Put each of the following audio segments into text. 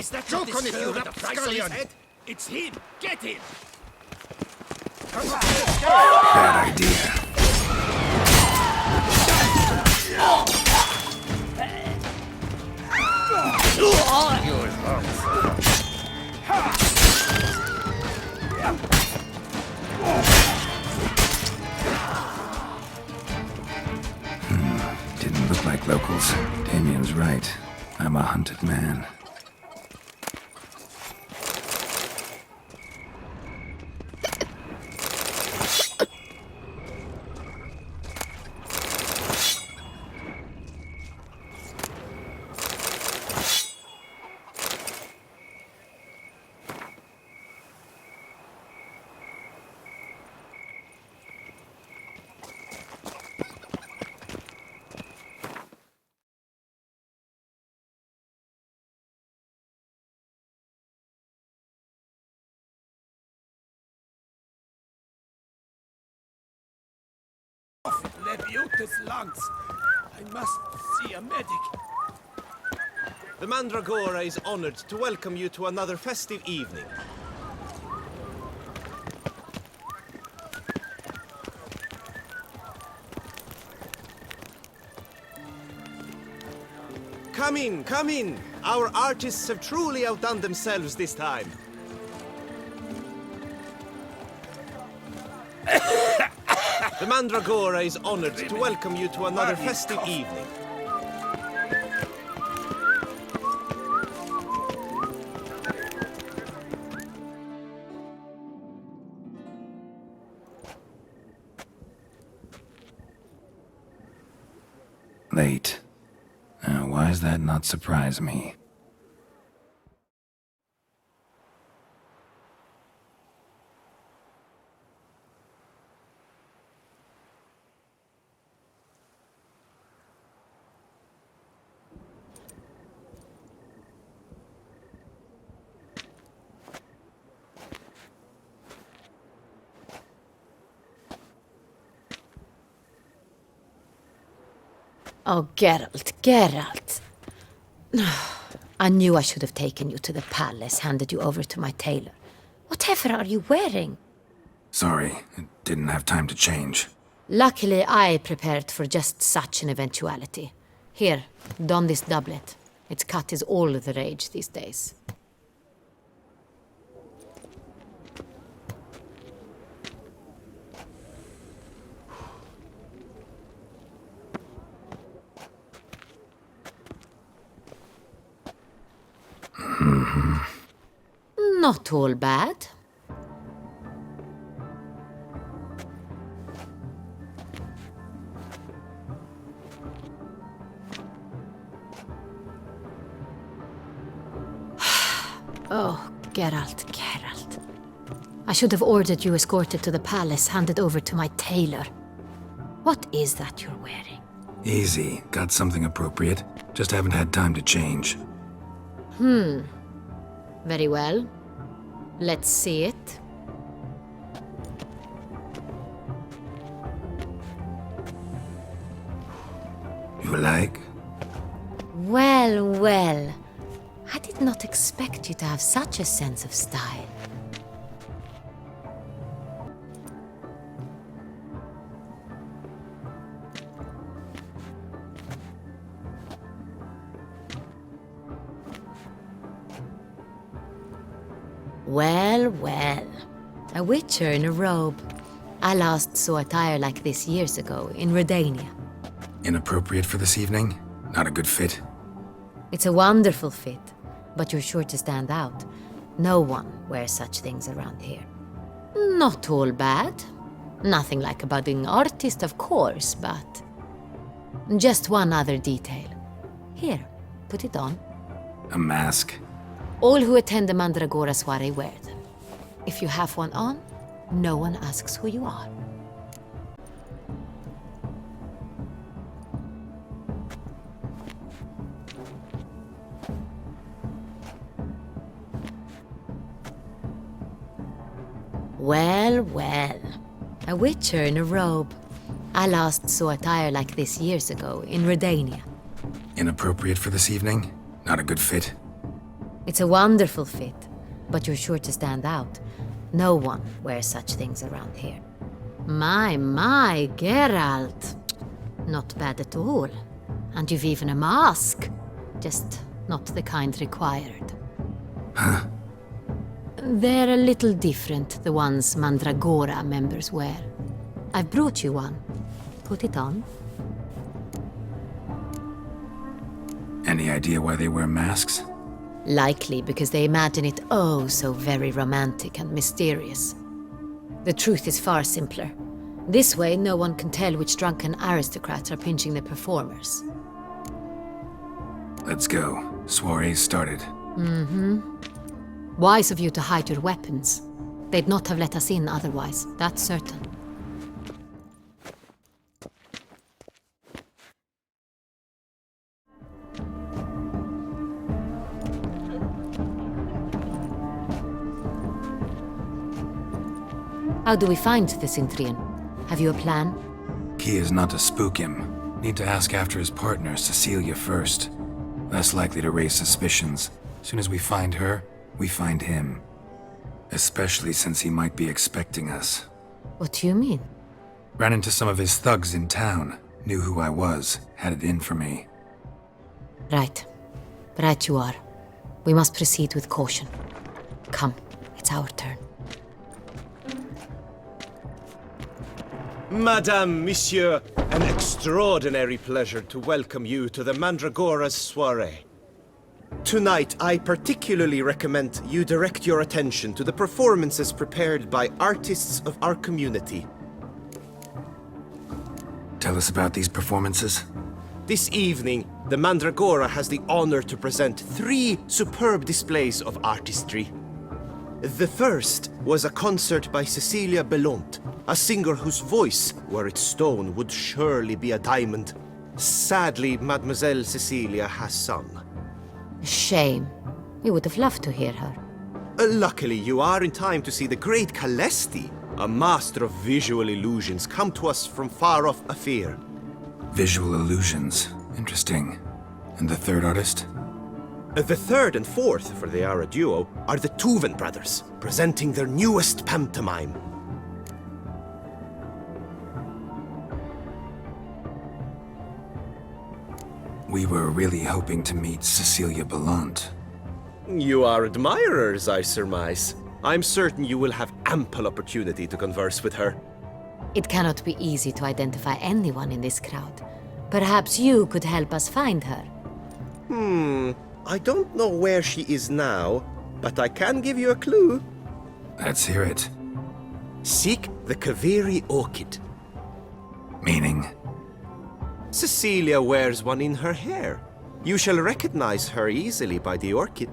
Is that not this Joke on it, you with the price on his rapscallion! head? It's him! Get him! Bad idea. Didn't look like locals. Damien's right. I'm a hunted man. Leviutus lungs. I must see a medic. The Mandragora is honored to welcome you to another festive evening. Come in, come in! Our artists have truly outdone themselves this time. The Mandragora is honored to welcome you to another festive evening. Late. Why does that not surprise me? Oh, Geralt. I knew I should have taken you to the palace, handed you over to my tailor. Whatever are you wearing? Sorry, I didn't have time to change. Luckily, I prepared for just such an eventuality. Here, don this doublet. Its cut is all the rage these days. Not all bad. Oh, Geralt. I should have ordered you escorted to the palace, handed over to my tailor. What is that you're wearing? Easy. Got something appropriate. Just haven't had time to change. Very well. Let's see it. You like? Well. I did not expect you to have such a sense of style. Well. A witcher in a robe. I last saw attire like this years ago in Redania. Inappropriate for this evening? Not a good fit? It's a wonderful fit, but you're sure to stand out. No one wears such things around here. Not all bad. Nothing like a budding artist, of course, but... just one other detail. Here, put it on. A mask? All who attend the Mandragora soirée wear them. If you have one on, no one asks who you are. Well. A witcher in a robe. I last saw attire like this years ago in Redania. Inappropriate for this evening? Not a good fit? It's a wonderful fit, but you're sure to stand out. No one wears such things around here. My, Geralt. Not bad at all. And you've even a mask. Just not the kind required. Huh? They're a little different, the ones Mandragora members wear. I've brought you one. Put it on. Any idea why they wear masks? Likely because they imagine it oh so very romantic and mysterious. The truth is far simpler. This way, no one can tell which drunken aristocrats are pinching the performers. Let's go. Soiree's started. Wise of you to hide your weapons. They'd not have let us in otherwise, that's certain. How do we find the Cintrian? Have you a plan? Key is not to spook him. Need to ask after his partner, Cecilia, first. Less likely to raise suspicions. Soon as we find her, we find him. Especially since he might be expecting us. What do you mean? Ran into some of his thugs in town. Knew who I was. Had it in for me. Right. Right you are. We must proceed with caution. Come, it's our turn. Madame, Monsieur, an extraordinary pleasure to welcome you to the Mandragora's soirée. Tonight, I particularly recommend you direct your attention to the performances prepared by artists of our community. Tell us about these performances. This evening, the Mandragora has the honor to present 3 superb displays of artistry. The first was a concert by Cecilia Belont, a singer whose voice, were it stone, would surely be a diamond. Sadly, Mademoiselle Cecilia has sung. Shame. We would have loved to hear her. Luckily, you are in time to see the great Calesti, a master of visual illusions, come to us from far off affair. Visual illusions. Interesting. And the third artist? The third and fourth, for they are a duo, are the Tuven brothers, presenting their newest pantomime. We were really hoping to meet Cecilia Belont. You are admirers, I surmise. I'm certain you will have ample opportunity to converse with her. It cannot be easy to identify anyone in this crowd. Perhaps you could help us find her. I don't know where she is now, but I can give you a clue. Let's hear it. Seek the Kaveri orchid. Meaning? Cecilia wears one in her hair. You shall recognize her easily by the orchid.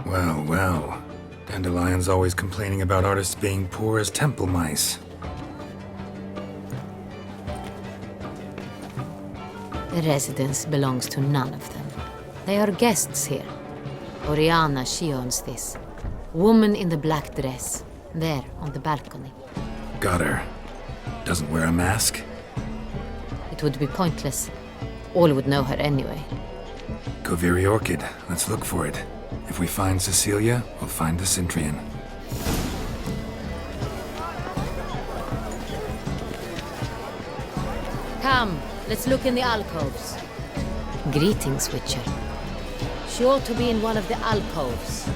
Well, well. Dandelion's always complaining about artists being poor as temple mice. The residence belongs to none of them. They are guests here. Orianna, she owns this. Woman in the black dress. There, on the balcony. Got her. Doesn't wear a mask? It would be pointless. All would know her anyway. Kaveri Orchid. Let's look for it. If we find Cecilia, we'll find the Cintrian. Come, let's look in the alcoves. Greetings, Witcher. She ought to be in one of the alcoves.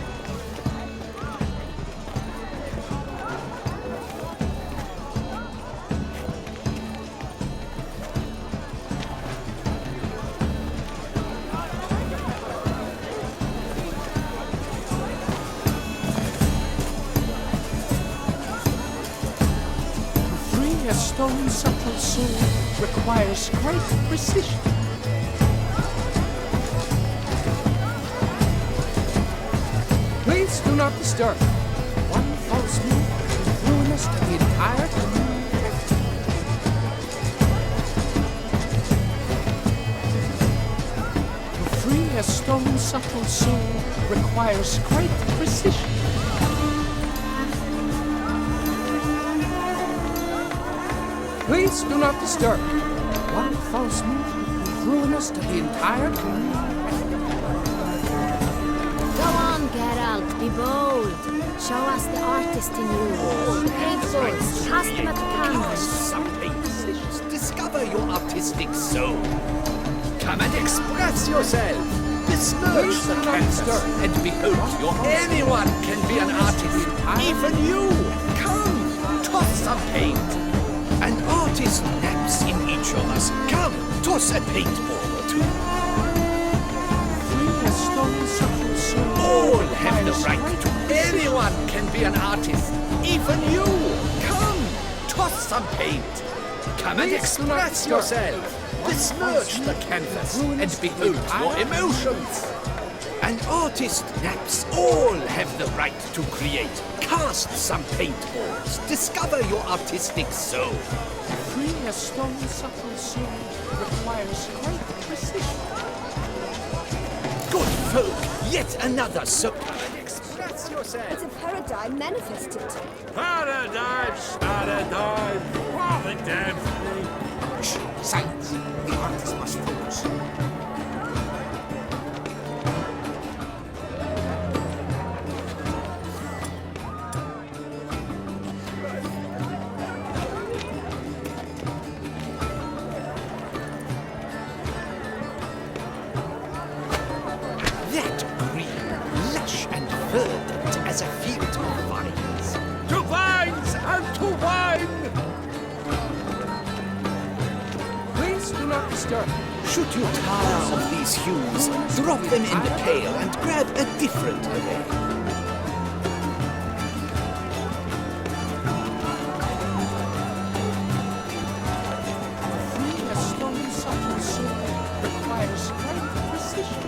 A stone subtle soul requires great precision. Please do not disturb. One false move will ruin us to the entire community. To free a stone subtle soul requires great precision. Please do not disturb. One false move will ruin us to the entire community. Go on, Geralt, be bold. Show us the artist in you. Paintballs, cast them at the canvas. Some paintballs. Discover your artistic soul. Come and express yourself. Besmirch the canvas and behold your... Anyone can be an artist. Even you. Come, toss some paint. An artist naps in each of us. Come, toss a paintball or two. Free a stone subtle soul. All have the right to. Anyone can be an artist. Even you. Come, toss some paint. Come and express yourself. Besmirch the canvas and behold your emotions. An artist naps. All have the right to create. Cast some paintballs. Discover your artistic soul. Free a stone subtle soul requires great precision. Good folk, yet another super. Express yourself. It's a paradigm manifested. Paradise, paradise. What a damn thing. Shh, silence. The artist must focus. That green, lush and verdant as a field of vines. To vines and to wine! Please do not disturb. Should you tire of these hues, drop them in the pail and grab a different array. Free a stone subtle soul requires great precision.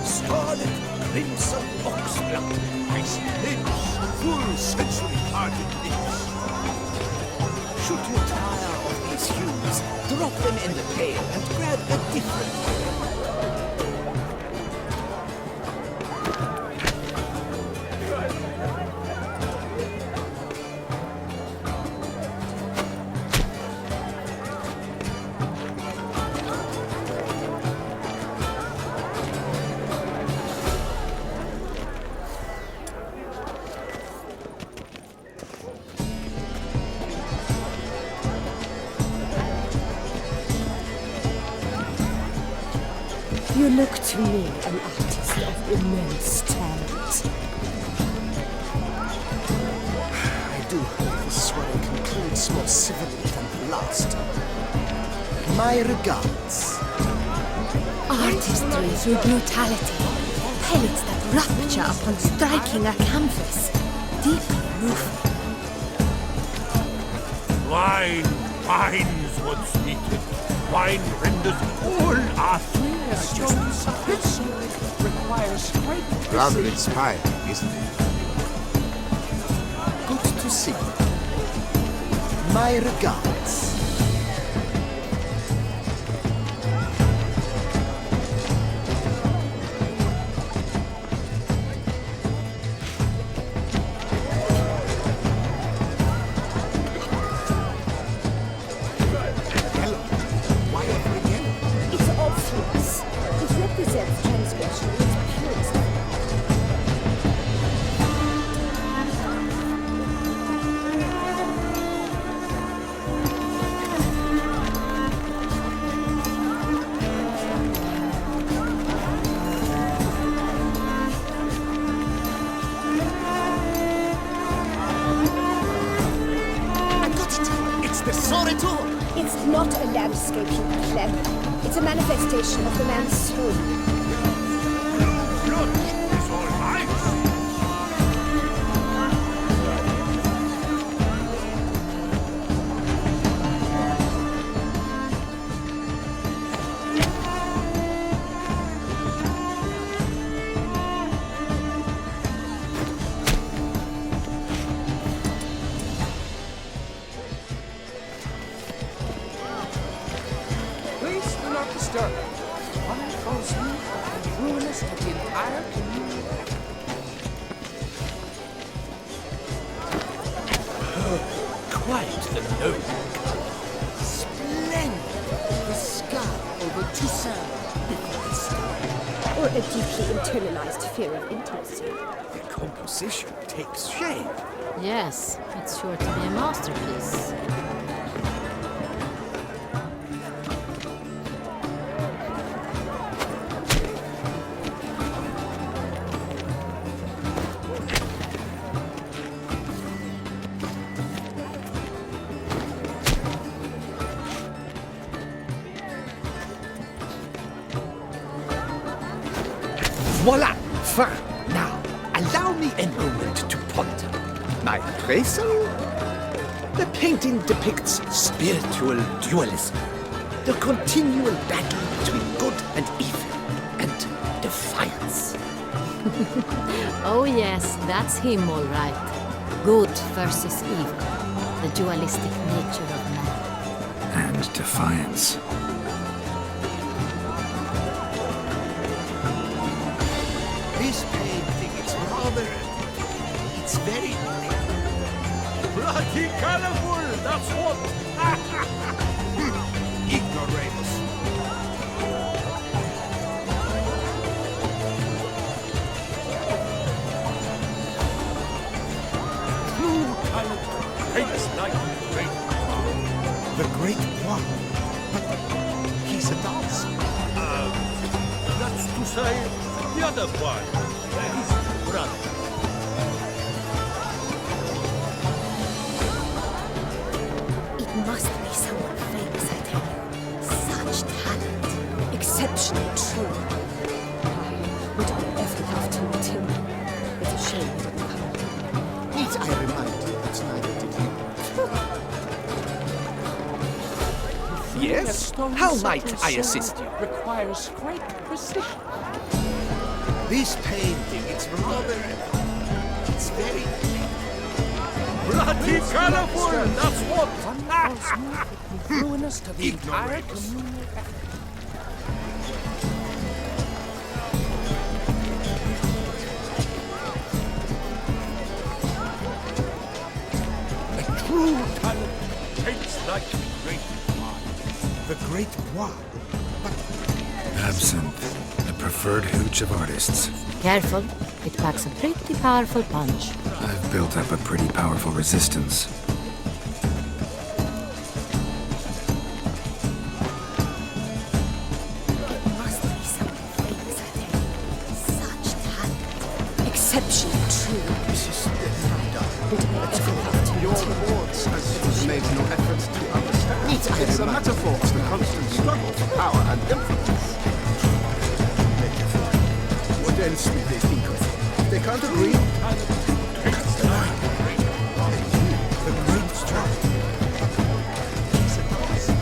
Scarlet, crimson, oxblood, ice lips, full sensory parted lips. Should you tire of these hues, drop them in the pail and grab a different array. You look to me an artist of immense talent. I do hope this swelling concludes more civilly than the last. My regards. Artistry through brutality. Pellets that rupture upon striking a canvas. Deeply moving. Wine's what's needed. Wine renders all art. A stone subtle soul requires great precision. Rather inspiring, isn't it? Good to see you. My regards. Hello. Why every yellow? It's obvious. It represents transgression in its purest form. I got it! It's the soirée. It's not a landscape, you clever. It's a manifestation of the man's soul. Blood is all mine. entire community. Quite the noble. Splendid. The sky over Toussaint before the storm. Or a deeply internalized fear of intimacy. The composition takes shape. Yes, it's sure to be a masterpiece. Voila! Fin! Now, allow me a moment to ponder. My appraisal? The painting depicts spiritual dualism, the continual battle between good and evil, and defiance. Oh yes, that's him all right. Good versus evil. The dualistic nature of man. And defiance. This painting, it's rather... It's very... Bloody colorful, that's what! ignoramus. True talent takes like great power. The great one. He's a dancer. That's to say, the other one. His brother. It must be someone famous, I tell you. Such talent. Exceptionally true. Would I ever love to meet him? It's a shame he didn't come. Need I remind you that neither did he? Yes? How might I assist you? Requires great precision. This painting, it's rather... It's very... Bloody colorful, that's what! One false move could be ruinous to the entire community effort. A true talent takes like great power. The great one. Absinthe, the preferred hooch of artists. Careful, it packs a pretty powerful punch. I've built up a pretty powerful resistance. It must be someone famous, I tell you. Such talent. Exceptionally true. This is definitely done. Would I ever love to meet Your him? lords has made no effort to understand. It's a metaphor of the constant struggle for power and influence. What else will they think of? They can't agree. The great one. He's a dancer.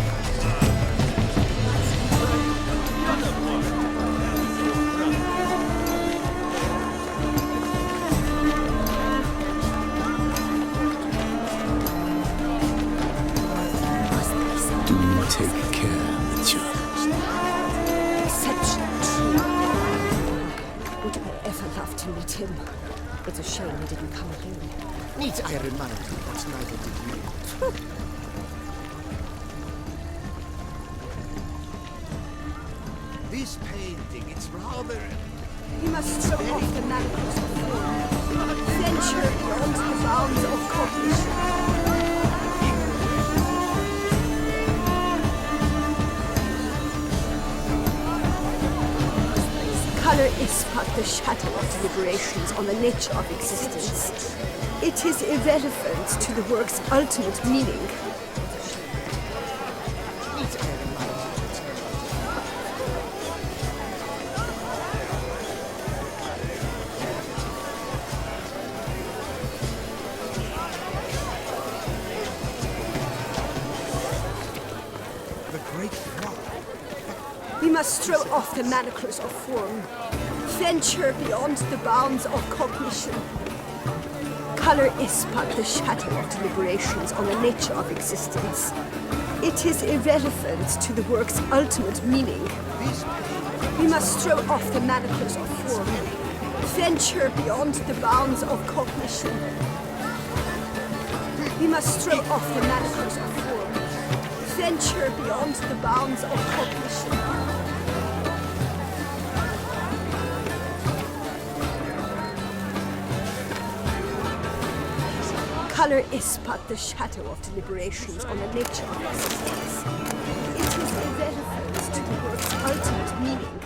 Do take care that you... Exceptionally true. Would I ever love to meet him? It's a shame he didn't come again. Need I remind you that neither did you? This painting, it's rather... We must throw off the manacles of form. Venture beyond the bounds of cognition. Color is but the shadow of deliberations on the nature of existence. It is irrelevant to the work's ultimate meaning. Need I remind you that The great one. We must throw off the manacles of form. Venture beyond the bounds of cognition. Color is but the shadow of deliberations on the nature of existence. It is irrelevant to the work's ultimate meaning. This painting... We must throw off the manacles of form. Venture beyond the bounds of cognition. We must throw off the manacles of form. Venture beyond the bounds of cognition. Color is but the shadow of deliberations on the nature of existence. It is irrelevant to the world's ultimate meaning.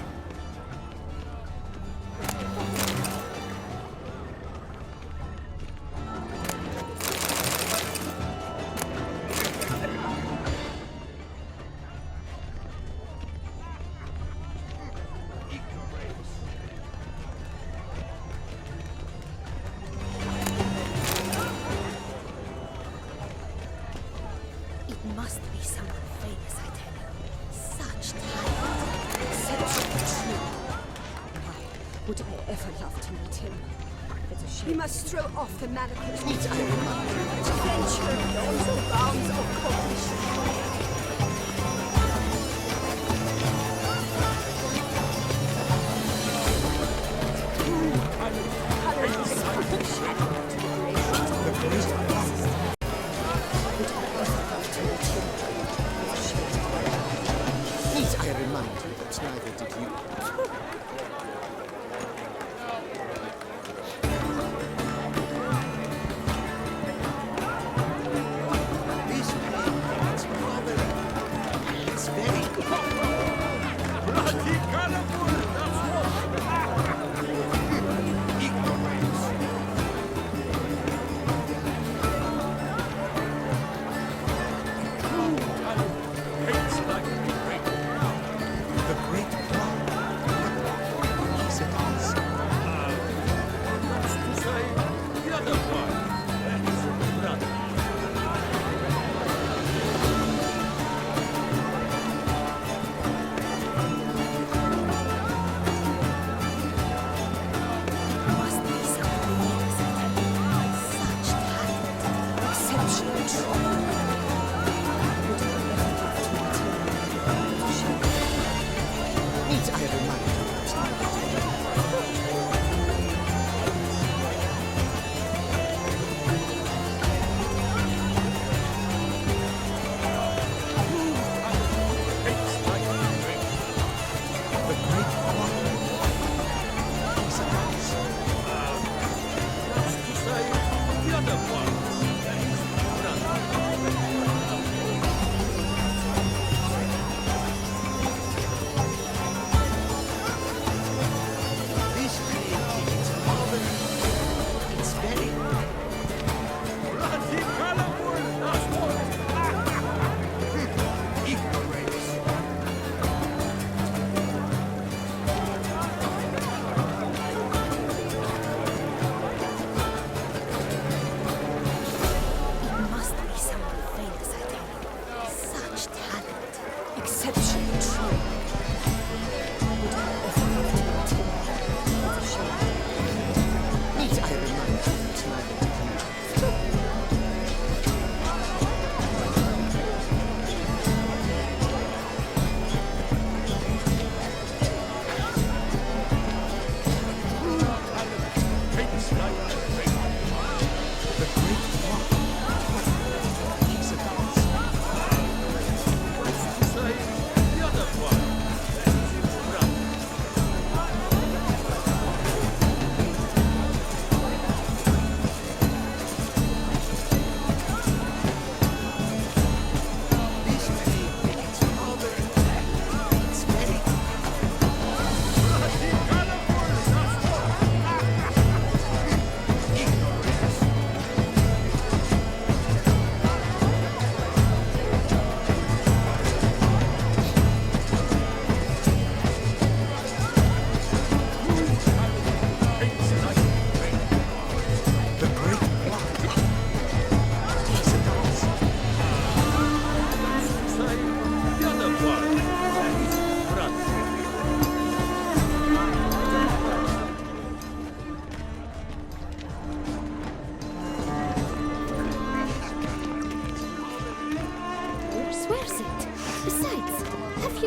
Must be someone famous, I tell you. Such talent. Exceptionally true. Why would I ever love to meet him? It's a shame. We must throw off the manacles. Venture beyond the bounds of cognition. Color is but the shadow of deliberations on the nature of existence. I remind you that neither did you. This man, it's rather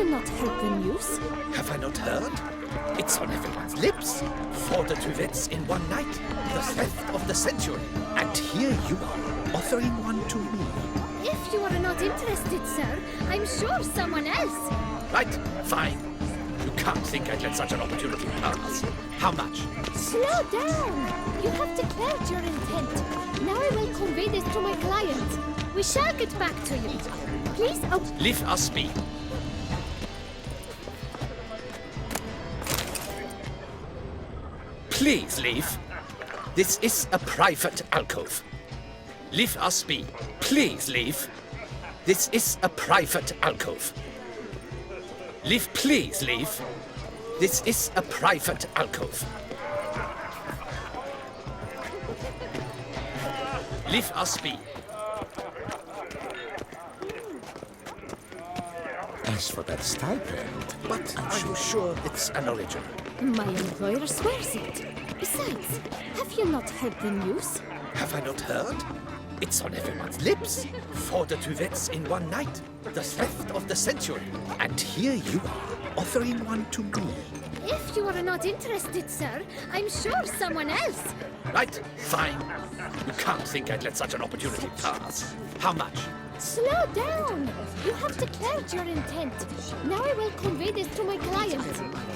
you not heard the news? Have I not heard? It's on everyone's lips. 4 duets in one night. The theft of the century. And here you are, offering one to me. If you are not interested, sir, I'm sure someone else. Right, fine. You can't think I'd let such an opportunity pass. How much? Slow down! You have declared your intent. Now I will convey this to my client. We shall get back to you. Please, Leave us be. Please leave. This is a private alcove. Leave us be. Please leave. This is a private alcove. Leave, please leave. This is a private alcove. Leave us be. As for that stipend, But I'm sure it's an original. my employer swears it. Besides, have you not heard the news? Have I not heard? It's on everyone's lips. 4 duets in one night. The theft of the century. And here you are, offering one to me. If you are not interested, sir, I'm sure someone else. Right, fine. You can't think I'd let such an opportunity pass. How much? Slow down! You have declared your intent. Now I will convey this to my client.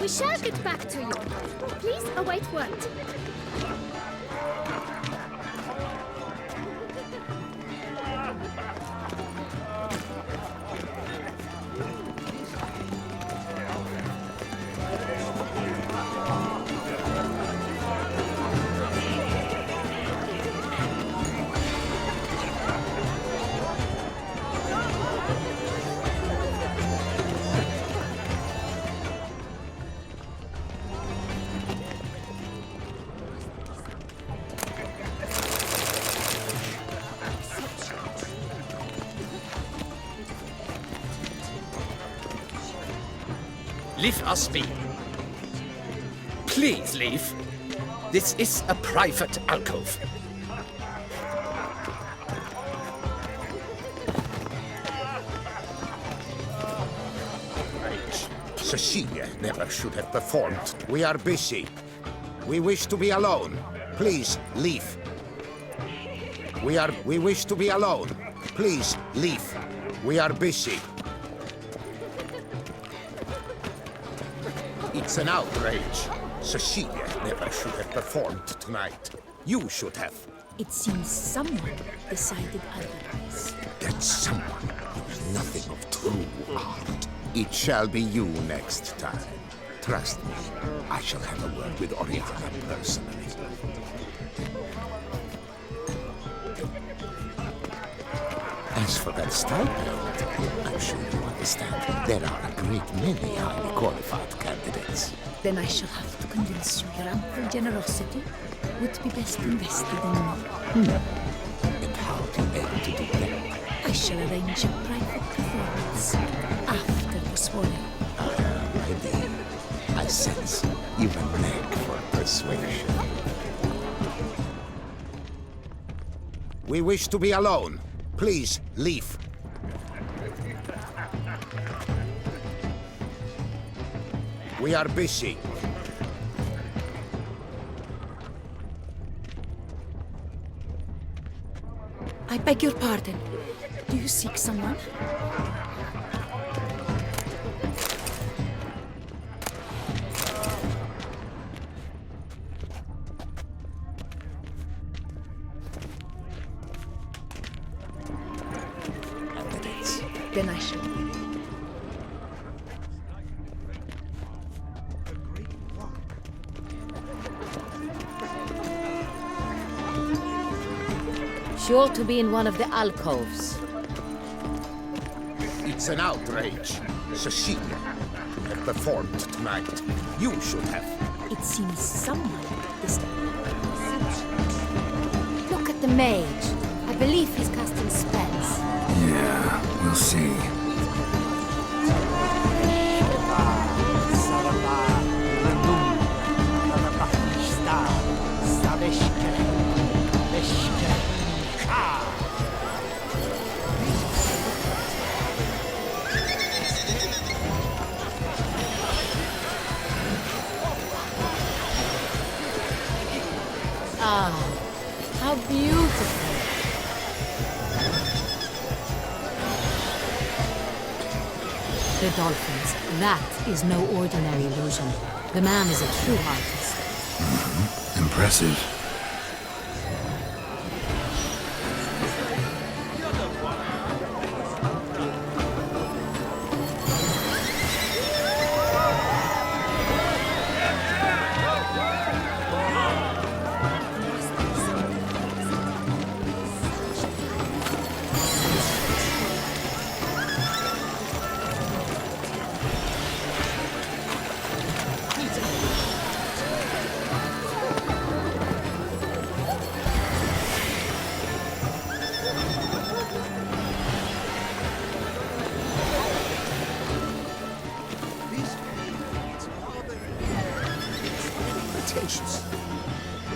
We shall get back to you. Please await word. Leave us be. Please leave. This is a private alcove. Cecilia never should have performed. We are busy. We wish to be alone. Please, leave. We wish to be alone. Please, leave. We are busy. It's an outrage. Cecilia never should have performed tonight. You should have. It seems someone decided otherwise. That someone knows nothing of true art. It shall be you next time. Trust me, I shall have a word with Orianna personally. As for that stipend, I'm sure you understand there are a great many highly qualified candidates. Then I shall have to convince you your ample generosity would be best invested in me. And how do you aim to do that? I shall arrange a private performance after the soirée. Indeed, I sense you've a knack for persuasion. We wish to be alone. Please, leave. We are busy. I beg your pardon. Do you seek someone? Then I shall. Sure to be in one of the alcoves. It's an outrage. Cecilia, you have performed tonight. You should have. It seems someone decided. Look at the mage. I believe he's casting spells. Yeah, we'll see. Ah, how beautiful. The dolphins. That is no ordinary illusion. The man is a true artist. Impressive. Pretentious.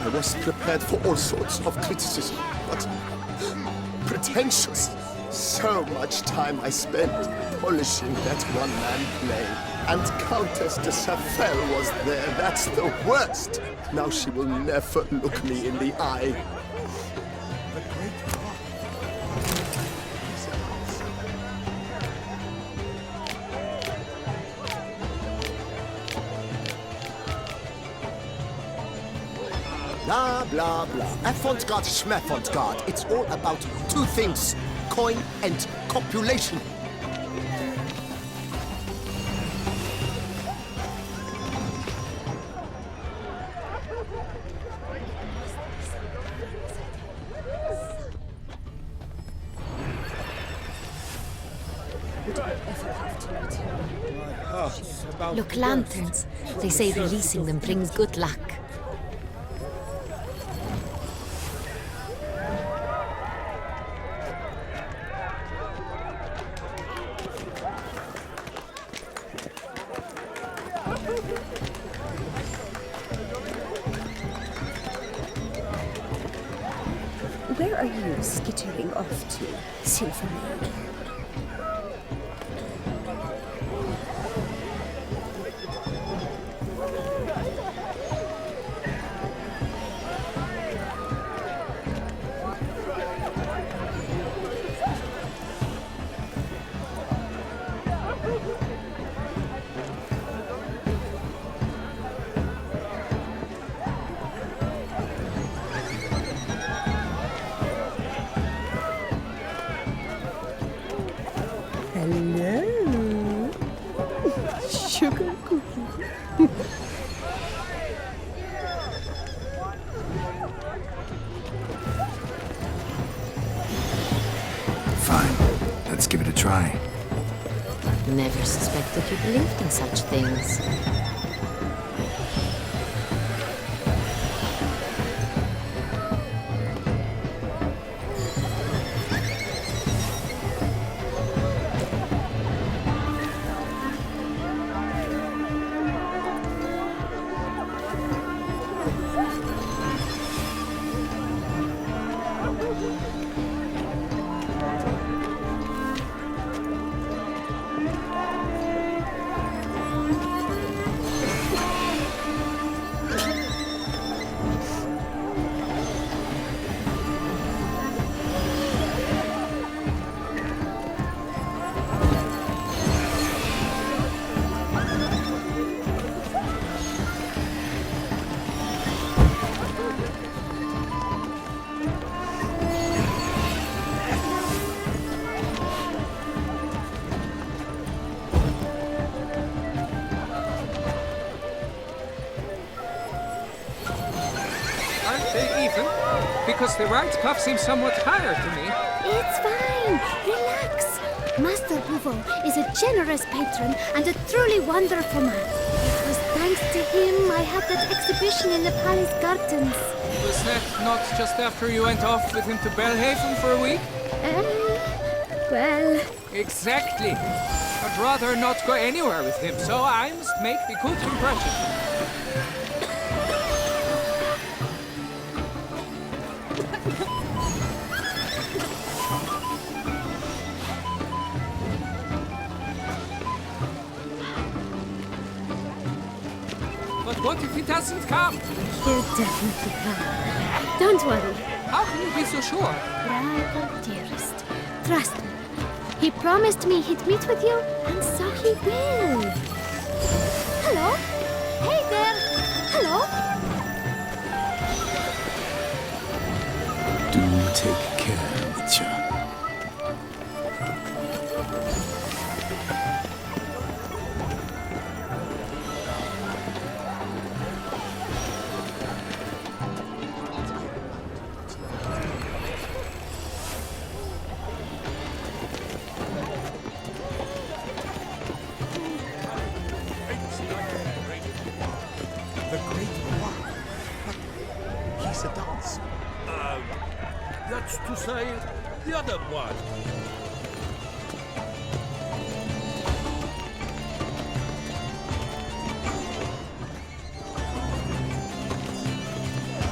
I was prepared for all sorts of criticism, but pretentious. So much time I spent polishing that one-man play. And Countess de Safel was there. That's the worst. Now she will never look me in the eye. Blah, blah, blah. Avant-garde, schmavant-garde. It's all about two things. Coin and copulation. Look, lanterns. They say releasing them brings good luck. Where are you skittering off to, Silvermaid? Hello, sugar cookie. Fine. Let's give it a try. Never suspected you believed in such things. Because the right cuff seems somewhat higher to me. It's fine. Relax. Master Bouveau is a generous patron and a truly wonderful man. It was thanks to him I had that exhibition in the palace gardens. Was that not just after you went off with him to Belhaven for a week? Well... Exactly. I'd rather not go anywhere with him, so I must make the good impression. But what if he doesn't come? He'll definitely come. Don't worry. How can you be so sure? Bravo, dearest. Trust me. He promised me he'd meet with you, and so he will. Hello? Hey there! Hello? Do take care, Mitya. The Great One. But he's a dancer. That's to say, the other one.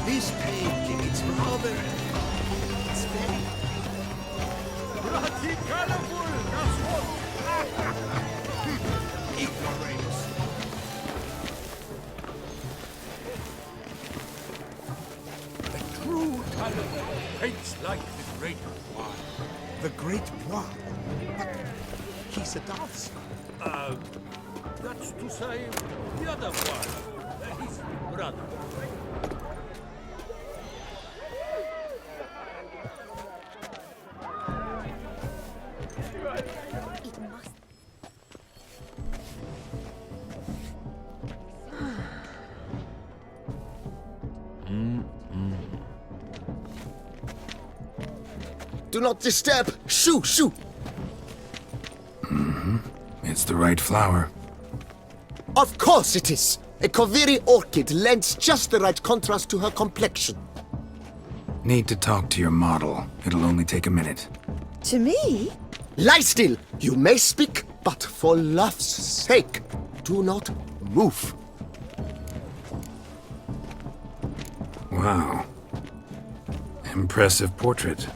This painting, it's rather... It's very... Bloody colorful, that's what. ignorant. The true talent paints like the Great One. The Great One? But he's a dancer. That's to say, the other one. His brother. It must. Do not disturb! Shoo! Shoo! It's the right flower. Of course it is! A Koviri orchid lends just the right contrast to her complexion. Need to talk to your model. It'll only take a minute. To me? Lie still! You may speak, but for love's sake, do not move. Wow. Impressive portrait.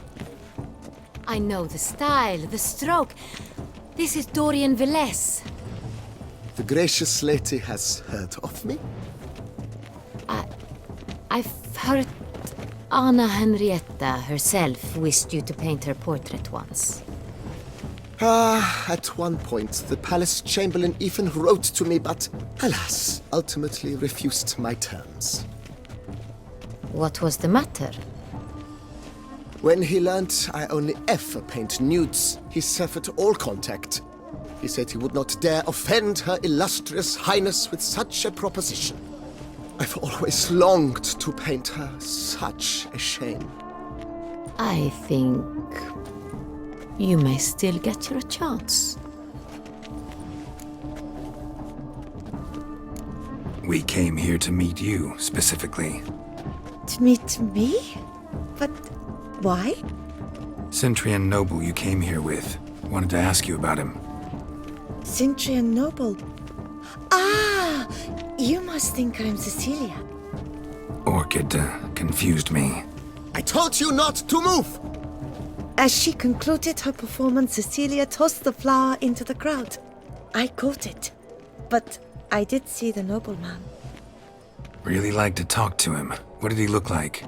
I know the style, the stroke. This is Dorian Velez. The gracious lady has heard of me. I've heard Annarietta herself wished you to paint her portrait once. At one point, the palace chamberlain even wrote to me, but alas, ultimately refused my terms. What was the matter? When he learnt I only ever paint nudes, he severed all contact. He said he would not dare offend her illustrious highness with such a proposition. I've always longed to paint her. Such a shame. I think you may still get your chance. We came here to meet you, specifically. To meet me? But why? Cintrian noble you came here with. Wanted to ask you about him. Cintra noble. Ah! You must think I'm Cecilia. Orchid confused me. I told you not to move! As she concluded her performance, Cecilia tossed the flower into the crowd. I caught it. But I did see the nobleman. Really like to talk to him. What did he look like?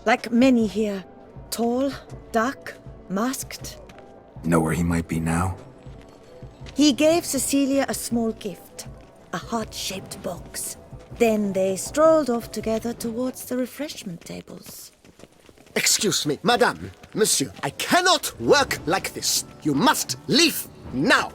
Like many here. Tall, dark, masked. Know where he might be now? He gave Cecilia a small gift, a heart-shaped box. Then they strolled off together towards the refreshment tables. Excuse me, madame, monsieur, I cannot work like this. You must leave now.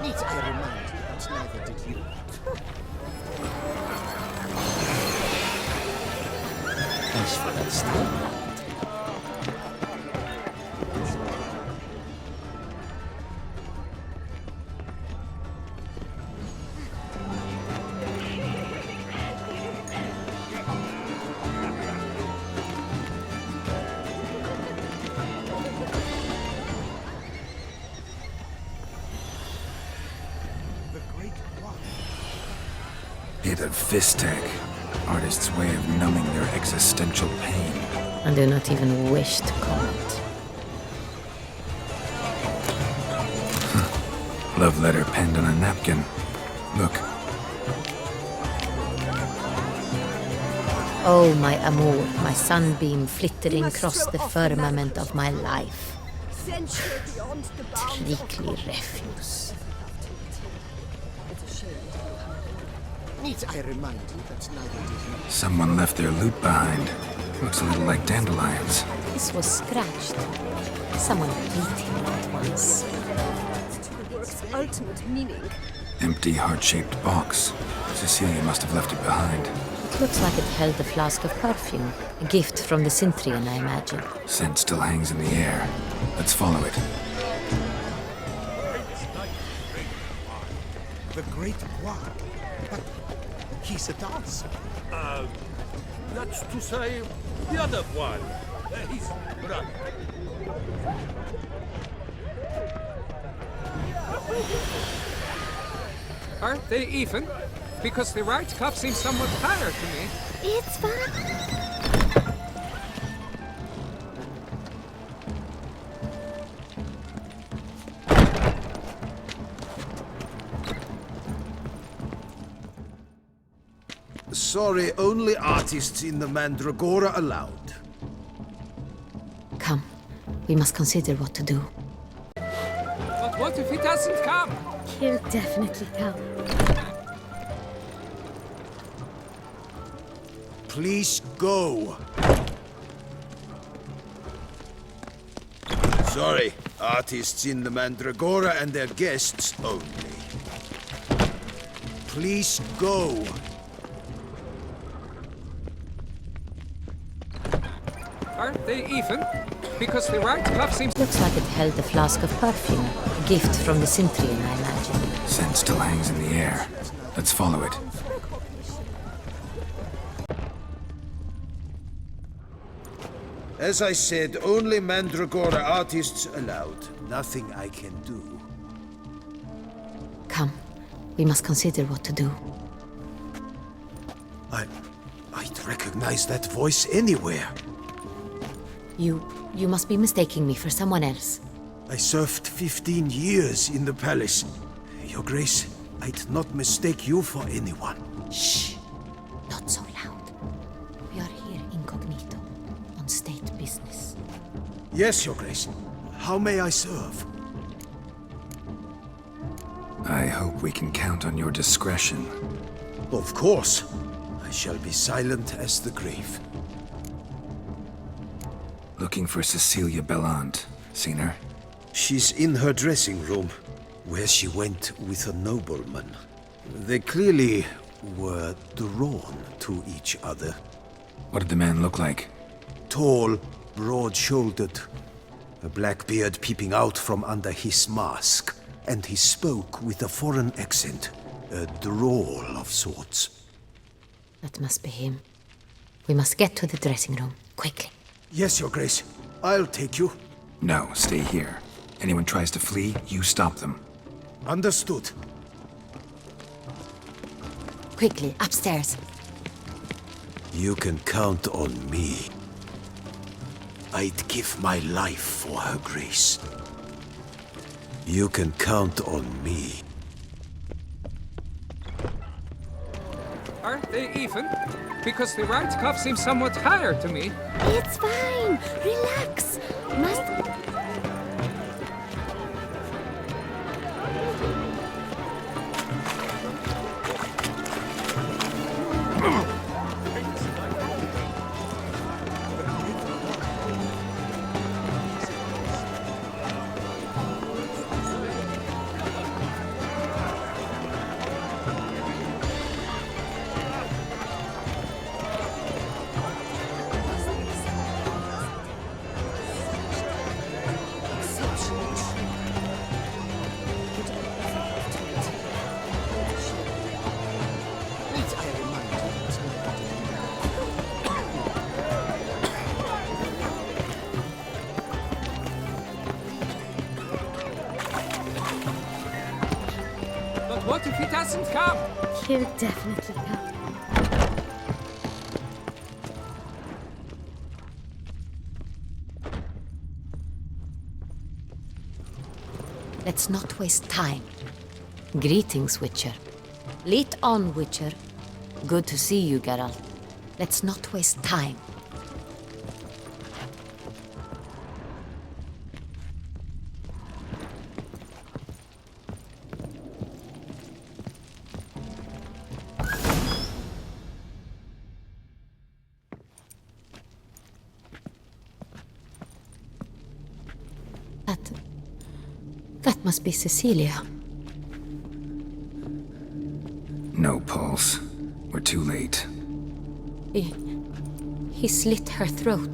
Need I remind you that neither did you? As for that style. bit of fist tech. Artists' way of numbing their existential pain. I do not even wish to comment. Love letter penned on a napkin. Look. Oh, my amour, my sunbeam flittering across the firmament of my life. Trickly refuse. Need I remind you that neither did you? Someone left their loot behind. Looks a little like dandelions. This was scratched. Someone beat him at once. The work's ultimate meaning. Empty, heart-shaped box. Cecilia must have left it behind. It looks like it held a flask of perfume. A gift from the Cintrian, I imagine. Scent still hangs in the air. Let's follow it. The great one. But he's a dancer. That's to say, the other one. He's brother. Aren't they even? Because the right cup seems somewhat higher to me. It's fine. Sorry, only artists in the Mandragora allowed. Come, we must consider what to do. But what if he doesn't come? He'll definitely come. Please go. Sorry, artists in the Mandragora and their guests only. Please go. Aren't they even? Because the right cup seems... Looks like it held a flask of perfume. A gift from the Cintrian, I imagine. Scent still hangs in the air. Let's follow it. As I said, only Mandragora artists allowed. Nothing I can do. Come, we must consider what to do. I'd recognize that voice anywhere. You must be mistaking me for someone else. I served 15 years in the palace. Your Grace, I'd not mistake you for anyone. Shh! Not so loud. We are here incognito, on state business. Yes, Your Grace. How may I serve? I hope we can count on your discretion. Of course. I shall be silent as the grave. Looking for Cecilia Bellant. Seen her? She's in her dressing room, where she went with a nobleman. They clearly were drawn to each other. What did the man look like? Tall, broad-shouldered, a black beard peeping out from under his mask, and he spoke with a foreign accent, a drawl of sorts. That must be him. We must get to the dressing room, quickly. Yes, Your Grace. I'll take you. No, stay here. Anyone tries to flee, you stop them. Understood. Quickly, upstairs. You can count on me. I'd give my life for her Grace. You can count on me. Aren't they even? Because the right cup seems somewhat higher to me. It's fine. Relax. Must... But what if he doesn't come? He'll definitely come. Let's not waste time. Greetings, Witcher. Lead on, Witcher. Good to see you, Geralt. Let's not waste time. That must be Cecilia. No pulse. We're too late. He slit her throat.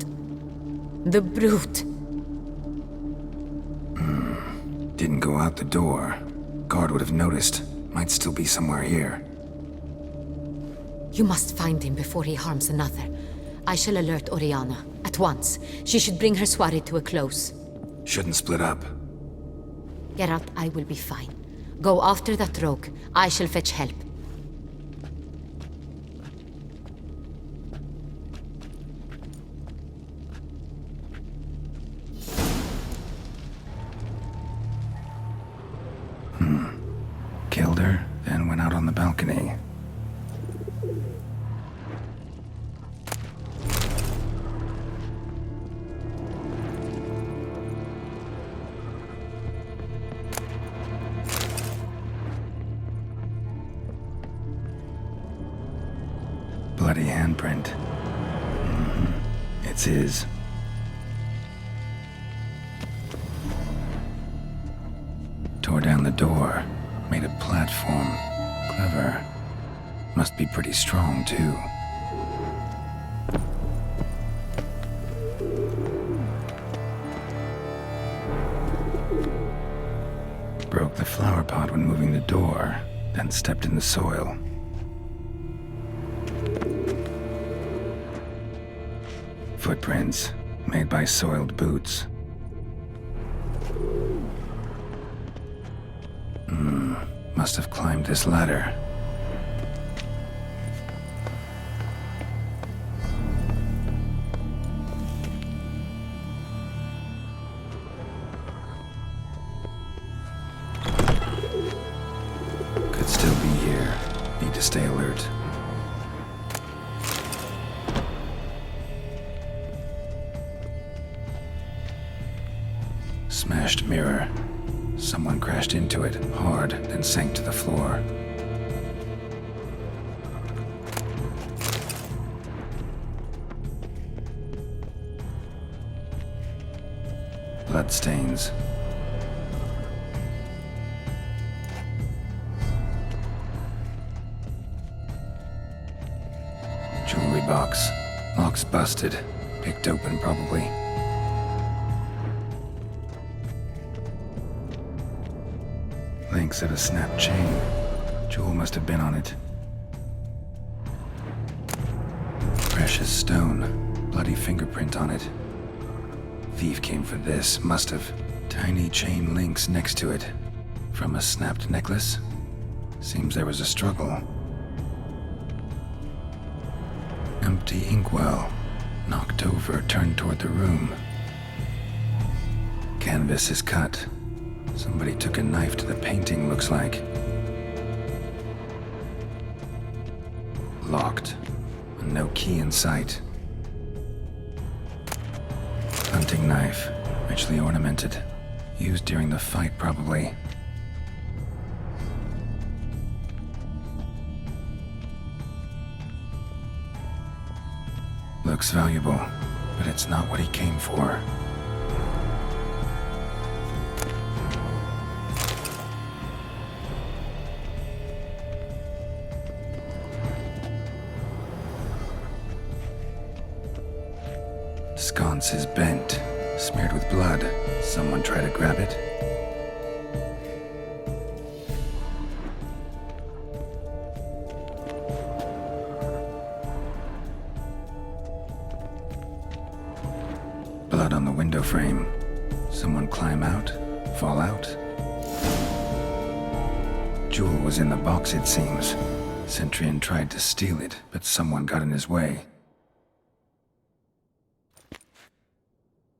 The brute. Didn't go out the door. Guard would have noticed. Might still be somewhere here. You must find him before he harms another. I shall alert Orianna. At once. She should bring her soirée to a close. Shouldn't split up. Geralt, I will be fine. Go after that rogue. I shall fetch help. Killed her, then went out on the balcony. Bloody handprint. It's his. Tore down the door. Made a platform. Clever. Must be pretty strong, too. Broke the flower pot when moving the door, then stepped in the soil. Footprints, made by soiled boots. Must have climbed this ladder. Could still be here. Need to stay alert. Smashed mirror. Someone crashed into it, hard, then sank to the floor. Bloodstains. Jewelry box. Lock's busted. Picked open, probably. Links of a snapped chain. Jewel must have been on it. Precious stone. Bloody fingerprint on it. Thief came for this. Must have. Tiny chain links next to it. From a snapped necklace? Seems there was a struggle. Empty inkwell. Knocked over, turned toward the room. Canvas is cut. Somebody took a knife to the painting, looks like. Locked. No key in sight. Hunting knife. Richly ornamented. Used during the fight, probably. Looks valuable, but it's not what he came for. Sconce is bent, smeared with blood. Someone try to grab it? Blood on the window frame. Someone climb out? Fall out? Jewel was in the box, it seems. Centurion tried to steal it, but someone got in his way.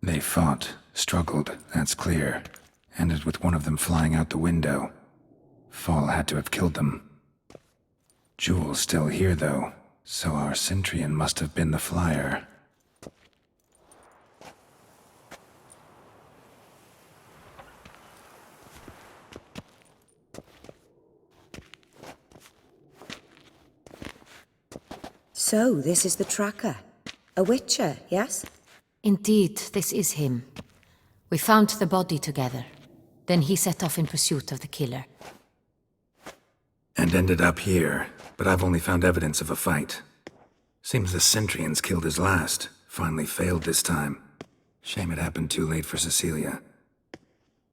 They fought, struggled, that's clear. Ended with one of them flying out the window. Fall had to have killed them. Jewel's still here, though, so our Cintrian must have been the flyer. So, this is the tracker. A witcher, yes? Indeed, this is him. We found the body together. Then he set off in pursuit of the killer. And ended up here, but I've only found evidence of a fight. Seems the Cintrians killed his last. Finally failed this time. Shame it happened too late for Cecilia.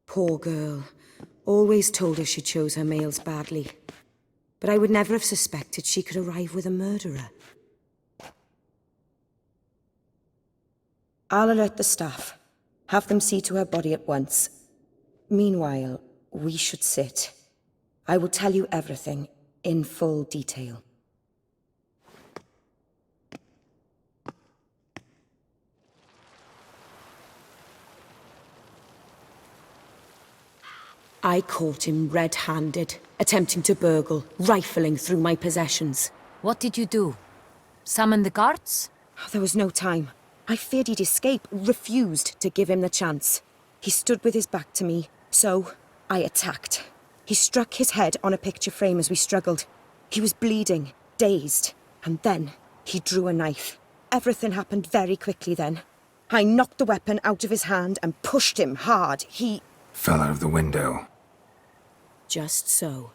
Poor girl. Always told her she chose her males badly. But I would never have suspected she could arrive with a murderer. I'll alert the staff. Have them see to her body at once. Meanwhile, we should sit. I will tell you everything, in full detail. I caught him red-handed, attempting to burgle, rifling through my possessions. What did you do? Summon the guards? There was no time. I feared he'd escape, refused to give him the chance. He stood with his back to me, so I attacked. He struck his head on a picture frame as we struggled. He was bleeding, dazed, and then he drew a knife. Everything happened very quickly then. I knocked the weapon out of his hand and pushed him hard. He fell out of the window. Just so.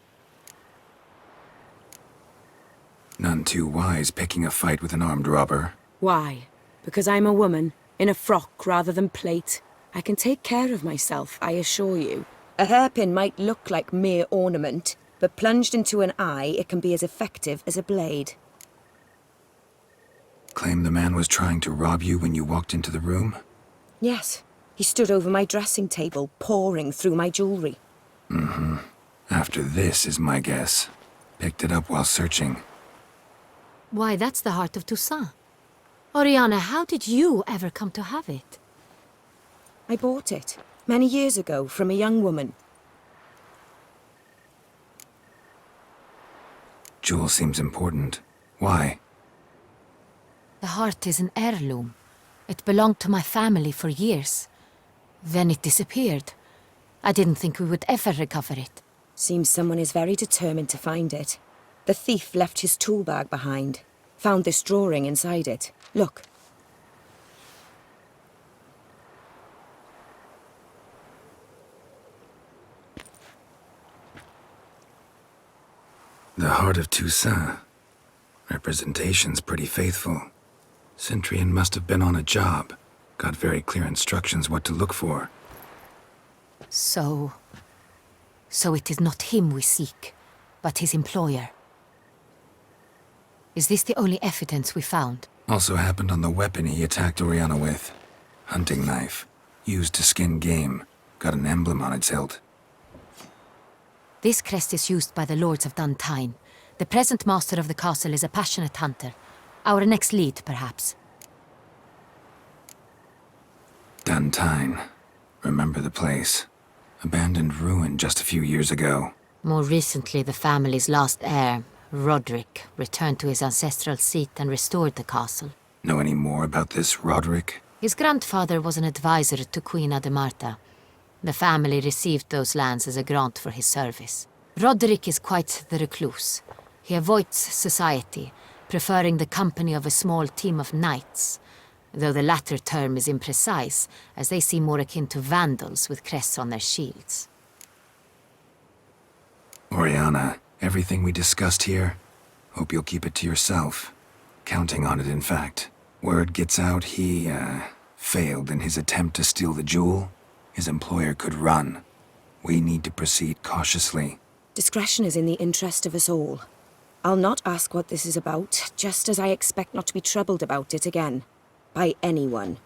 None too wise picking a fight with an armed robber. Why? Because I'm a woman, in a frock rather than plate. I can take care of myself, I assure you. A hairpin might look like mere ornament, but plunged into an eye, it can be as effective as a blade. Claim the man was trying to rob you when you walked into the room? Yes. He stood over my dressing table, pouring through my jewelry. Mm-hmm. After this is my guess. Picked it up while searching. Why, that's the heart of Toussaint. Orianna, how did you ever come to have it? I bought it, many years ago, from a young woman. Jewel seems important. Why? The heart is an heirloom. It belonged to my family for years. Then it disappeared. I didn't think we would ever recover it. Seems someone is very determined to find it. The thief left his tool bag behind. Found this drawing inside it. Look. The heart of Toussaint. Representation's pretty faithful. Cintrian must have been on a job. Got very clear instructions what to look for. So it is not him we seek, but his employer. Is this the only evidence we found? Also happened on the weapon he attacked Orianna with. Hunting knife. Used to skin game. Got an emblem on its hilt. This crest is used by the lords of Duntine. The present master of the castle is a passionate hunter. Our next lead, perhaps. Duntine. Remember the place. Abandoned ruin just a few years ago. More recently, the family's last heir, Roderick, returned to his ancestral seat and restored the castle. Know any more about this Roderick? His grandfather was an advisor to Queen Ademarta. The family received those lands as a grant for his service. Roderick is quite the recluse. He avoids society, preferring the company of a small team of knights, though the latter term is imprecise, as they seem more akin to vandals with crests on their shields. Orianna, everything we discussed here, hope you'll keep it to yourself. Counting on it, in fact. Word gets out he, failed in his attempt to steal the jewel. His employer could run. We need to proceed cautiously. Discretion is in the interest of us all. I'll not ask what this is about, just as I expect not to be troubled about it again. By anyone.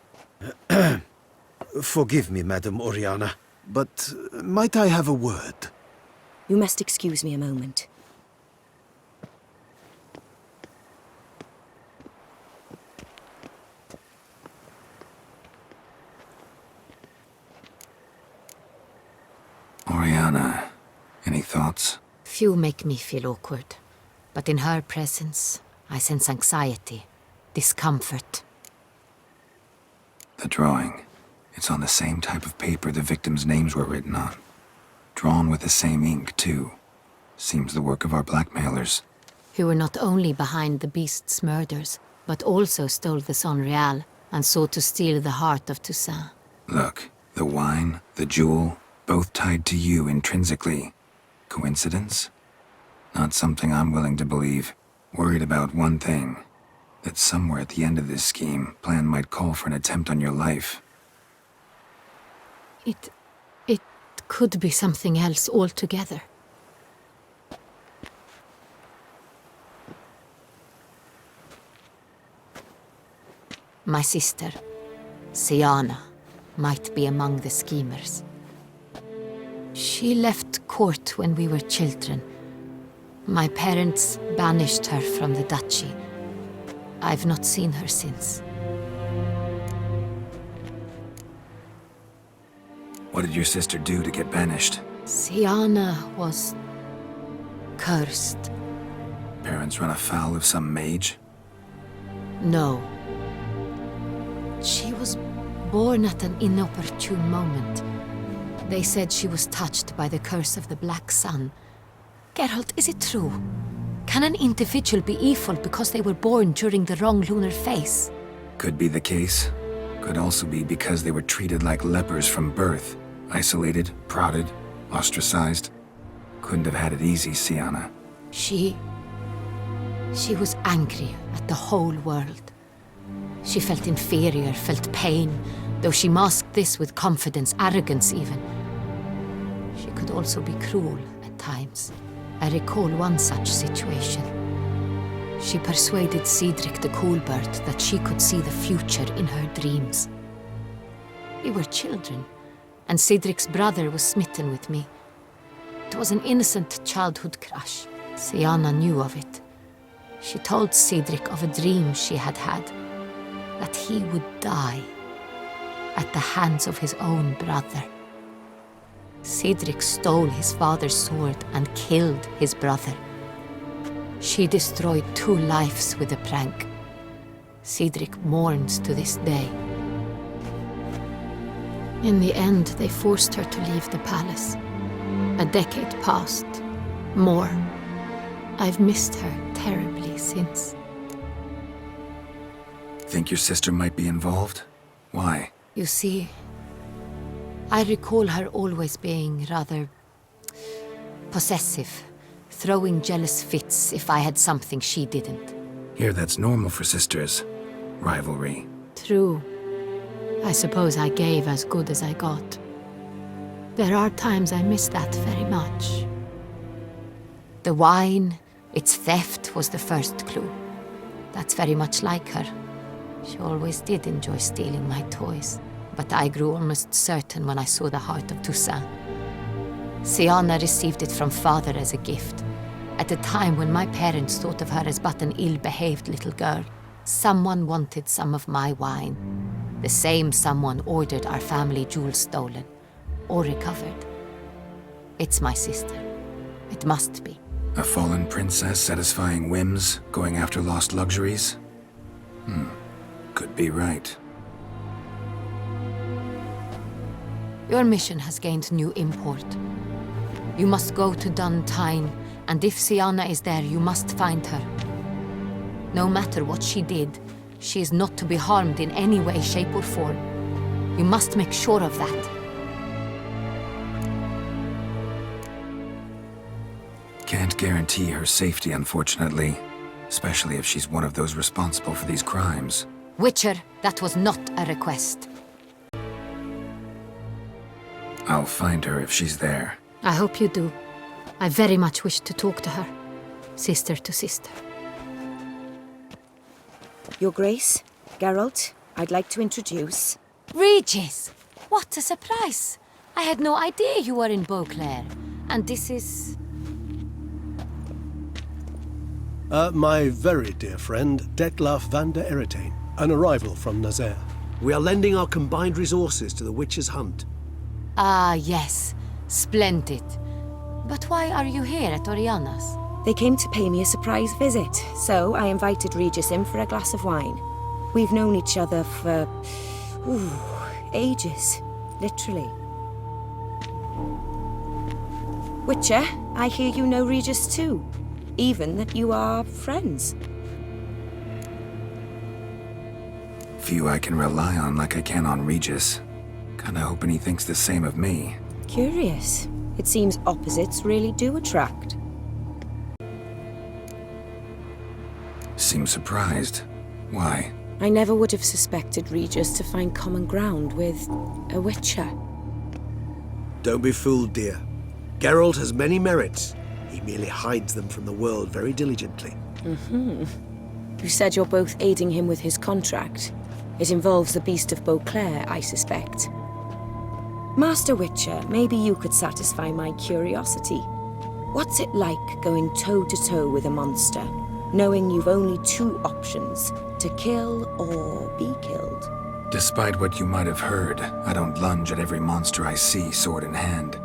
Forgive me, Madam Orianna, but might I have a word? You must excuse me a moment. Orianna, any thoughts? Few make me feel awkward, but in her presence, I sense anxiety, discomfort. The drawing. It's on the same type of paper the victims' names were written on. Drawn with the same ink, too. Seems the work of our blackmailers. Who were not only behind the beast's murders, but also stole the Son Real and sought to steal the heart of Toussaint. Look, the wine, the jewel, both tied to you intrinsically. Coincidence? Not something I'm willing to believe. Worried about one thing. That somewhere at the end of this scheme, plan might call for an attempt on your life. It could be something else altogether. My sister, Siana, might be among the schemers. She left court when we were children. My parents banished her from the duchy. I've not seen her since. What did your sister do to get banished? Siana was cursed. Parents run afoul of some mage? No. She was born at an inopportune moment. They said she was touched by the curse of the Black Sun. Geralt, is it true? Can an individual be evil because they were born during the wrong lunar phase? Could be the case. Could also be because they were treated like lepers from birth. Isolated, prodded, ostracized. Couldn't have had it easy, Siana. She was angry at the whole world. She felt inferior, felt pain, though she masked this with confidence, arrogance even. She could also be cruel at times. I recall one such situation. She persuaded Cedric the Coolbird that she could see the future in her dreams. We were children, and Cedric's brother was smitten with me. It was an innocent childhood crush. Siana knew of it. She told Cedric of a dream she had had, that he would die at the hands of his own brother. Cedric stole his father's sword and killed his brother. She destroyed 2 lives with a prank. Cedric mourns to this day. In the end, they forced her to leave the palace. A decade passed. More. I've missed her terribly since. Think your sister might be involved? Why? You see, I recall her always being rather possessive, throwing jealous fits if I had something she didn't. Here, that's normal for sisters. Rivalry. True. I suppose I gave as good as I got. There are times I miss that very much. The wine, its theft was the first clue. That's very much like her. She always did enjoy stealing my toys, but I grew almost certain when I saw the heart of Toussaint. Siana received it from father as a gift. At a time when my parents thought of her as but an ill-behaved little girl, someone wanted some of my wine. The same someone ordered our family jewels stolen, or recovered. It's my sister. It must be. A fallen princess satisfying whims, going after lost luxuries? Could be right. Your mission has gained new import. You must go to Dun Tyne, and if Siana is there, you must find her. No matter what she did, she is not to be harmed in any way, shape, or form. You must make sure of that. Can't guarantee her safety, unfortunately. Especially if she's one of those responsible for these crimes. Witcher, that was not a request. I'll find her if she's there. I hope you do. I very much wish to talk to her. Sister to sister. Your Grace, Geralt, I'd like to introduce... Regis! What a surprise! I had no idea you were in Beauclair. And this is... My very dear friend, Detlaf van der Eretain, an arrival from Nazaire. We are lending our combined resources to the Witch's Hunt. Ah, yes. Splendid. But why are you here at Orianna's? They came to pay me a surprise visit, so I invited Regis in for a glass of wine. We've known each other for... ages. Literally. Witcher, I hear you know Regis too. Even that you are friends. Few I can rely on like I can on Regis. Kinda hoping he thinks the same of me. Curious. It seems opposites really do attract. Seems surprised. Why? I never would have suspected Regis to find common ground with a Witcher. Don't be fooled, dear. Geralt has many merits. He merely hides them from the world very diligently. You said you're both aiding him with his contract. It involves the Beast of Beauclair, I suspect. Master Witcher, maybe you could satisfy my curiosity. What's it like going toe-to-toe with a monster, knowing you've only two options, to kill or be killed? Despite what you might have heard, I don't lunge at every monster I see sword in hand.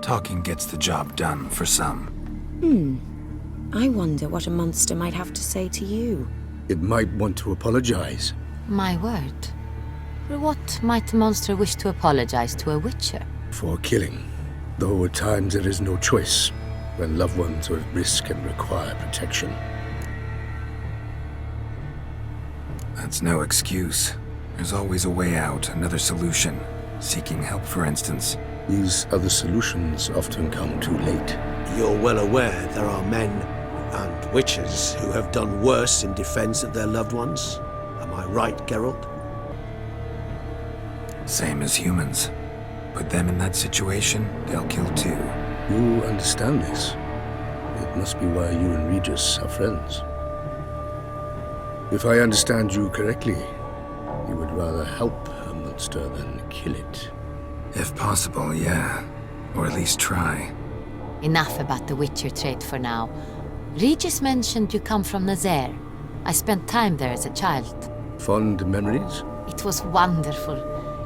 Talking gets the job done for some. I wonder what a monster might have to say to you. It might want to apologize. My word. For what might a monster wish to apologize to a Witcher? For killing. Though at times there is no choice, when loved ones are at risk and require protection. That's no excuse. There's always a way out, another solution. Seeking help, for instance. These other solutions often come too late. You're well aware there are men and witches who have done worse in defense of their loved ones. Am I right, Geralt? Same as humans. Put them in that situation, they'll kill too. You understand this. It must be why you and Regis are friends. If I understand you correctly, you would rather help a monster than kill it. If possible, yeah. Or at least try. Enough about the Witcher trait for now. Regis mentioned you come from Nazaire. I spent time there as a child. Fond memories? It was wonderful.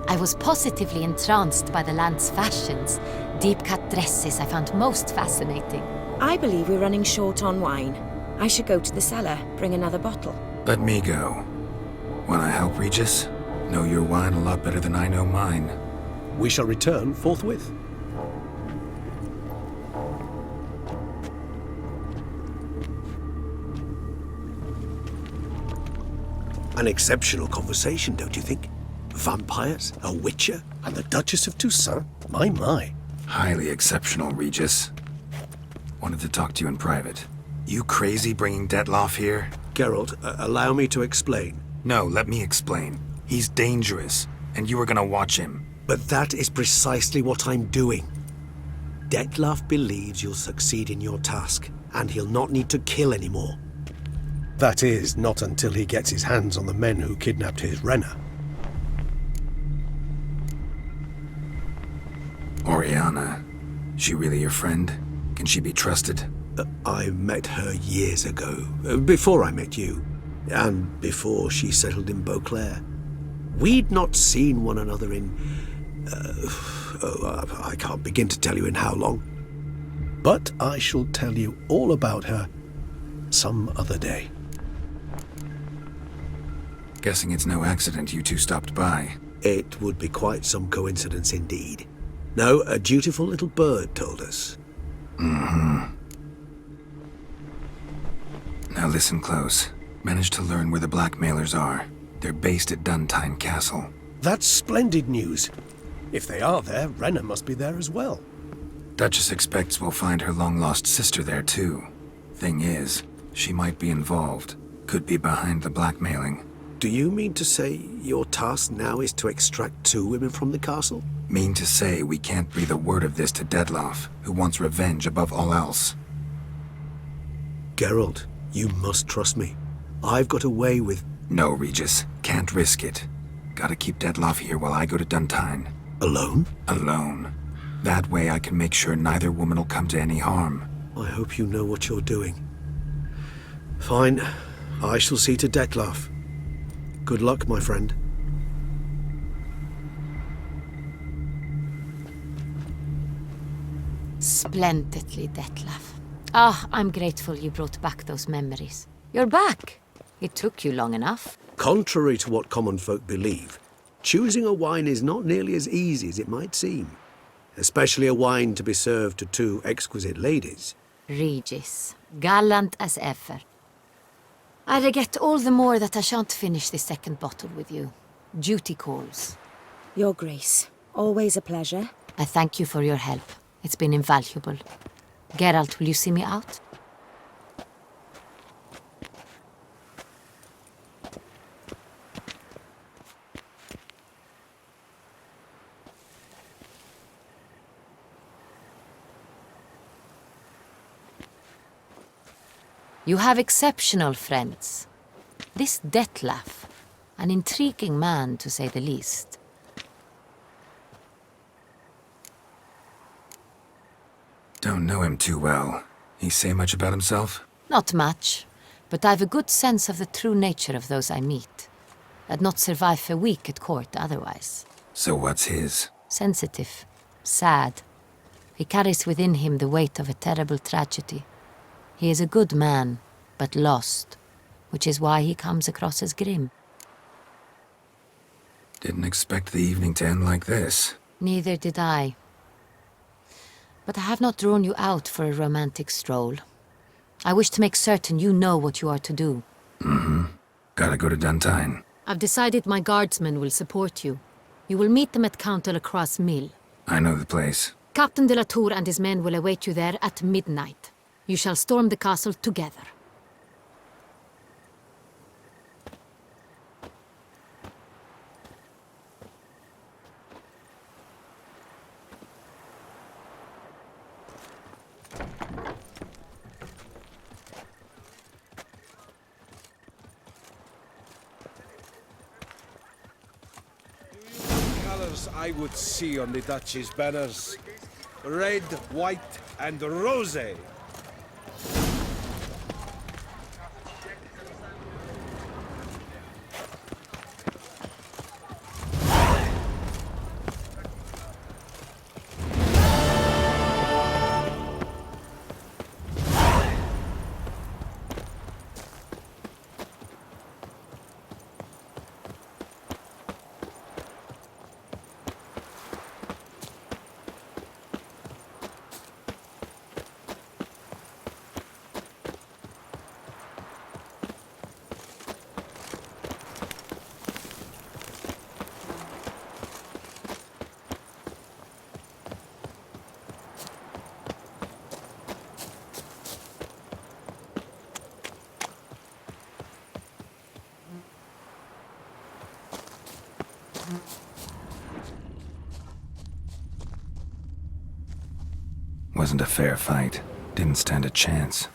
I was positively entranced by the land's fashions. Deep-cut dresses I found most fascinating. I believe we're running short on wine. I should go to the cellar, bring another bottle. Let me go. Wanna help, Regis? Know your wine a lot better than I know mine. We shall return forthwith. An exceptional conversation, don't you think? Vampires, a Witcher, and the Duchess of Toussaint? My. Highly exceptional, Regis. Wanted to talk to you in private. You crazy bringing Detloff here? Geralt, allow me to explain. No, let me explain. He's dangerous, and you were gonna watch him. But that is precisely what I'm doing. Detloff believes you'll succeed in your task, and he'll not need to kill anymore. That is, not until he gets his hands on the men who kidnapped his Renna. Orianna. She really your friend? Can she be trusted? I met her years ago, before I met you, and before she settled in Beauclair. We'd not seen one another in... I can't begin to tell you in how long. But I shall tell you all about her some other day. Guessing it's no accident you two stopped by. It would be quite some coincidence indeed. No, a dutiful little bird told us. Now listen close. Managed to learn where the blackmailers are. They're based at Duntine Castle. That's splendid news. If they are there, Renna must be there as well. Duchess expects we'll find her long-lost sister there too. Thing is, she might be involved. Could be behind the blackmailing. Do you mean to say your task now is to extract 2 women from the castle? Mean to say we can't breathe a word of this to Detloff, who wants revenge above all else. Geralt, you must trust me. I've got away with... No, Regis. Can't risk it. Gotta keep Detloff here while I go to Duntine. Alone? Alone. That way I can make sure neither woman will come to any harm. I hope you know what you're doing. Fine. I shall see to Detloff. Good luck, my friend. Splendidly, Detlef. Ah, I'm grateful you brought back those memories. You're back. It took you long enough. Contrary to what common folk believe, choosing a wine is not nearly as easy as it might seem. Especially a wine to be served to two exquisite ladies. Regis, gallant as ever. I regret all the more that I shan't finish this second bottle with you. Duty calls. Your Grace, always a pleasure. I thank you for your help. It's been invaluable. Geralt, will you see me out? You have exceptional friends. This Detlef, an intriguing man to say the least. Don't know him too well. He say much about himself? Not much, but I've a good sense of the true nature of those I meet. I'd not survive a week at court otherwise. So what's his? Sensitive, sad. He carries within him the weight of a terrible tragedy. He is a good man, but lost, which is why he comes across as grim. Didn't expect the evening to end like this. Neither did I. But I have not drawn you out for a romantic stroll. I wish to make certain you know what you are to do. Mm-hmm. Gotta go to Duntine. I've decided my guardsmen will support you. You will meet them at Count de la Croix's mill. I know the place. Captain de la Tour and his men will await you there at midnight. You shall storm the castle together. Colors I would see on the Duchy's banners. Red, white, and rosé. Wasn't a fair fight. Didn't stand a chance.